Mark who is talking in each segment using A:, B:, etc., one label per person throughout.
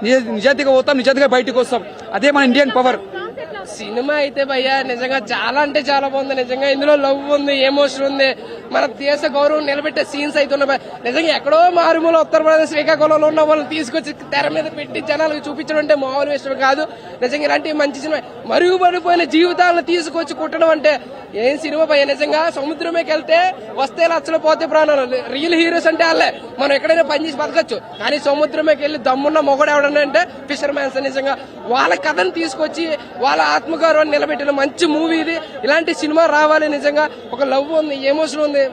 A: నిజాయితీగా పోతాం, నిజాయితీగా బయటకు వస్తాం. అదే మన ఇండియన్ పవర్.
B: సినిమా అయితే భయ్యా నిజంగా చాలా అంటే చాలా బాగుంది. నిజంగా ఇందులో లవ్ ఉంది, ఎమోషన్ ఉంది, మన దేశ గౌరవం నిలబెట్టే సీన్స్ అయితే ఉన్నాయి. నిజంగా ఎక్కడో మారుమూల ఉత్తరప్రదేశ్ శ్రీకాకుళంలో ఉన్న వాళ్ళని తీసుకొచ్చి తెర మీద పెట్టి జనాలకు చూపించడం అంటే మామూలు విషయం కాదు. నిజంగా ఇలాంటి మంచి సినిమా, మరుగుపడిపోయిన జీవితాలను తీసుకొచ్చి కుట్టడం అంటే ఏం సినిమా భయ్యా. నిజంగా సముద్రమేకి వెళ్తే వస్తే లక్షలు పోతే ప్రాణాలు. రియల్ హీరోస్ అంటే వాళ్ళే. మనం ఎక్కడైనా పనిచేసి బతకచ్చు, కానీ సముద్రమేకి వెళ్లి దమ్మున్న మొగడు ఎవడన్నా అంటే ఫిషర్ మ్యాన్స్. నిజంగా వాళ్ళ కథను తీసుకొచ్చి వాళ్ళ ఆత్మగౌరవాన్ని నిలబెట్టిన మంచి మూవీ ఇది. ఇలాంటి సినిమా రావాలి. నిజంగా ఒక లవ్ ఉంది, ఎమోషన్ ఉంది.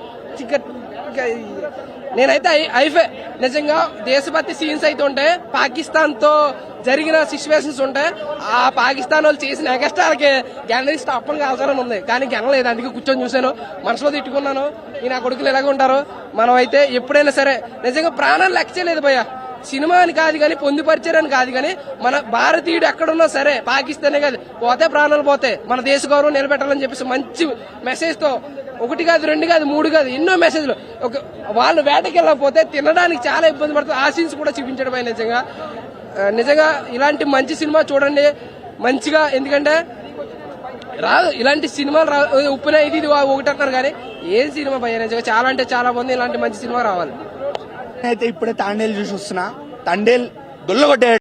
B: నేనైతే ఐఫే నిజంగా దేశభక్తి సీన్స్ అయితే ఉంటాయి. పాకిస్తాన్ తో జరిగిన సిచ్యువేషన్స్ ఉంటాయి. ఆ పాకిస్తాన్ వాళ్ళు చేసిన ఎగస్ట్రాలకి గెనలిస్ట్ అప్పని కాల్చాలని ఉంది, కానీ గెనలేదు. అందుకే కూర్చొని చూశాను, మనసులో తిట్టుకున్నాను. ఈ నా కొడుకులు ఎలాగ ఉంటారు. మనం అయితే ఎప్పుడైనా సరే నిజంగా ప్రాణాలు లెక్క చేయలేదు భయ్యా. సినిమా అని కాదు కానీ, పొందుపరిచారని కాదు కానీ, మన భారతీయుడు ఎక్కడున్నా సరే, పాకిస్తానే కాదు, పోతే ప్రాణాలు పోతే మన దేశ గౌరవం నిలబెట్టాలని చెప్పేసి మంచి మెసేజ్ తో, ఒకటి కాదు, రెండు కాదు, మూడు కాదు, ఎన్నో మెసేజ్లు. వాళ్ళు వేటకి వెళ్ళకపోతే తినడానికి చాలా ఇబ్బంది పడుతుంది. ఆ సీన్స్ కూడా చూపించడం నిజంగా నిజంగా ఇలాంటి మంచి సినిమా చూడండి మంచిగా. ఎందుకంటే రాదు ఇలాంటి సినిమాలు ఉప్పున ఇది ఒకటి అంటారు కానీ ఏం సినిమా భయ్యా. నిజంగా చాలా అంటే చాలా బాగుంది. ఇలాంటి మంచి సినిమా రావాలి.
C: అయితే ఇప్పుడే తాండేలు చూసి వస్తున్నా. తాండేలు దొల్లగొట్టే